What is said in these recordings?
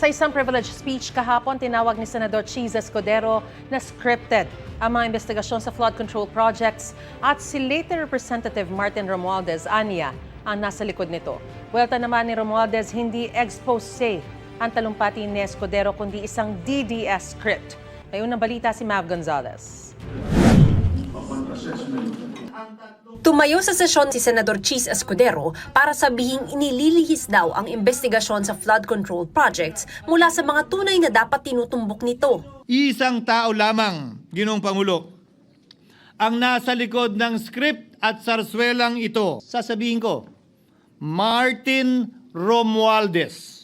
Sa isang privileged speech kahapon, tinawag ni Senador Cheese Escudero na scripted ang mga investigasyon sa flood control projects at si late Representative Martin Romualdez anya ang nasa likod nito. Welta naman ni Romualdez, hindi expose ang talumpati ni Escudero kundi isang DDS script. May unang balita si Mav Gonzalez. Tumayo sa sesyon si Senador Cheese Escudero para sabihing inililihis daw ang investigasyon sa flood control projects mula sa mga tunay na dapat tinutumbok nito. Isang tao lamang, Ginoong Pangulo, ang nasa likod ng script at sarswelang ito. Sasabihin ko, Martin Romualdez.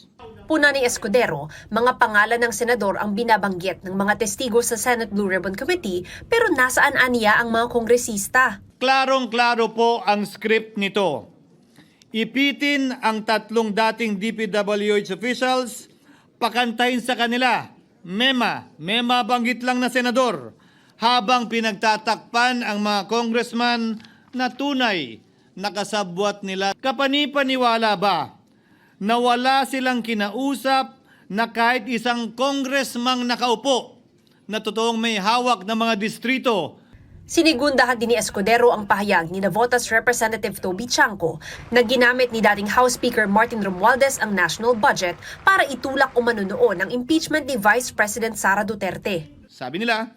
Puna ni Escudero, mga pangalan ng senador ang binabanggit ng mga testigo sa Senate Blue Ribbon Committee pero nasaan aniya ang mga kongresista? Klarong-klaro po ang script nito. Ipitin ang tatlong dating DPWH officials, pakantayin sa kanila, mema banggit lang na senador, habang pinagtatakpan ang mga congressman na tunay nakasabwat nila. Kapanipaniwala ba na wala silang kinausap na kahit isang congressman nakaupo na totoong may hawak ng mga distrito? Sinigundahan din ni Escudero ang pahayag ni Navotas Representative Toby Chanco na ginamit ni dating House Speaker Martin Romualdez ang national budget para itulak umano noon ang impeachment ni Vice President Sara Duterte. Sabi nila,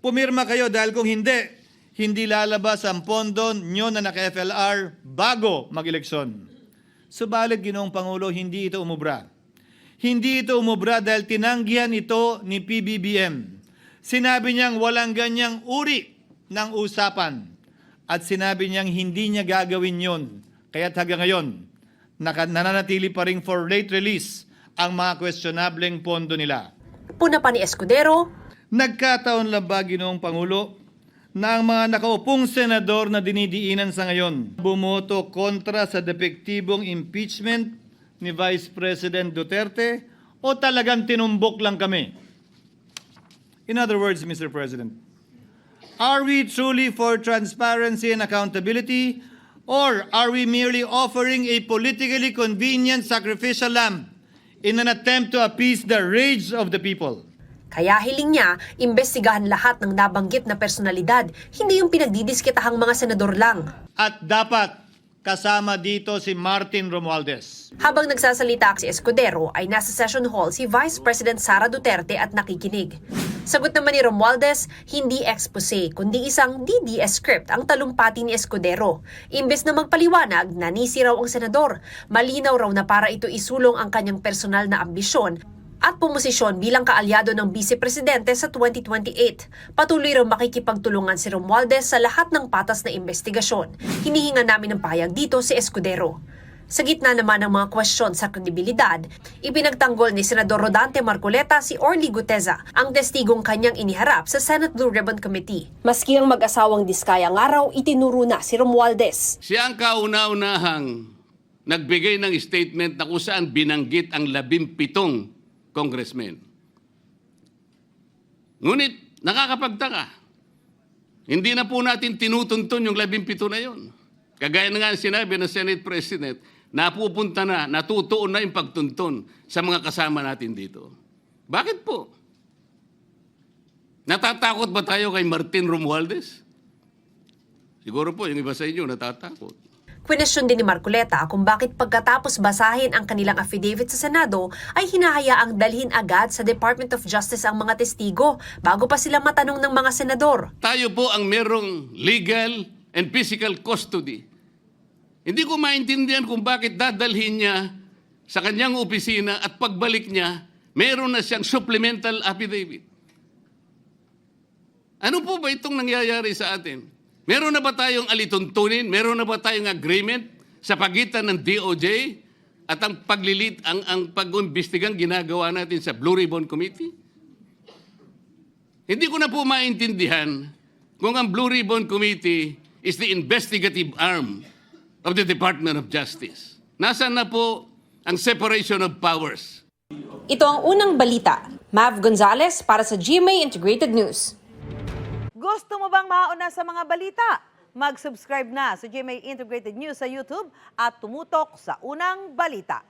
pumirma kayo dahil kung hindi lalabas ang pondo nyo na naka-FLR bago mag-eleksyon. Subalit, Ginoong Pangulo, hindi ito umubra. Hindi ito umubra dahil tinanggihan ito ni PBBM. Sinabi niyang walang ganyang uri ng usapan at sinabi niyang hindi niya gagawin yon. Kaya't hanggang ngayon, nananatili pa rin for late release ang mga questionableng pondo nila. Puna pa ni Escudero, Nagkataon lang ba, Ginoong Pangulo, na ang mga nakaupong senador na dinidiinan sa ngayon bumoto kontra sa depektibong impeachment ni Vice President Duterte o talagang tinumbok lang kami? In other words, Mr. President, are we truly for transparency and accountability, or are we merely offering a politically convenient sacrificial lamb in an attempt to appease the rage of the people? kaya hiling niya, imbestigahan lahat ng nabanggit na personalidad, hindi yung pinagdidiskitahang mga senador lang. At dapat kasama dito si Martin Romualdez. Habang nagsasalita si Escudero ay nasa session hall si Vice President Sara Duterte at nakikinig. Sagot naman ni Romualdez, hindi expose kundi isang DDS script ang talumpati ni Escudero. Imbes na magpaliwanag, nanisi raw ang senador. Malinaw raw na para ito isulong ang kanyang personal na ambisyon at pumosisyon bilang kaalyado ng Vice Presidente sa 2028. Patuloy raw makikipagtulungan si Romualdez sa lahat ng patas na investigasyon. Hinihinga namin ng pahayag dito si Escudero. Sa gitna naman ng mga kwestiyon sa kredibilidad, ipinagtanggol ni Senador Rodante Marcoleta si Orly Guteza, ang testigong kanyang iniharap sa Senate Blue Ribbon Committee. Maski ang mag-asawang Diskaya nga raw, itinuro na si Romualdez. Siya ang kauna-unahang nagbigay ng statement na kung saan binanggit ang 17 congressmen. Ngunit, nakakapagtaka. Hindi na po natin tinutuntun yung 17 na yon. Kagaya na nga sinabi ng Senate President, napupunta na, natutuon na yung pagtuntun sa mga kasama natin dito. Bakit po? Natatakot ba tayo kay Martin Romualdez? Siguro po, yung iba sa inyo natatakot. Kwenesyon din ni Marcoleta kung bakit pagkatapos basahin ang kanilang affidavit sa Senado ay hinahayaang dalhin agad sa Department of Justice ang mga testigo bago pa sila matanong ng mga senador. Tayo po ang merong legal and physical custody. Hindi ko maintindihan kung bakit dadalhin niya sa kanyang opisina at pagbalik niya, meron na siyang supplemental affidavit. Ano po ba itong nangyayari sa atin? Meron na ba tayong alituntunin? Meron na ba tayong agreement sa pagitan ng DOJ at ang pag-imbestigang ginagawa natin sa Blue Ribbon Committee? Hindi ko na po maintindihan kung ang Blue Ribbon Committee is the investigative arm of the Department of Justice. Nasaan na po ang separation of powers? Ito ang unang balita. Mav Gonzalez para sa GMA Integrated News. Gusto mo bang mauna sa mga balita? Mag-subscribe na sa GMA Integrated News sa YouTube at tumutok sa unang balita.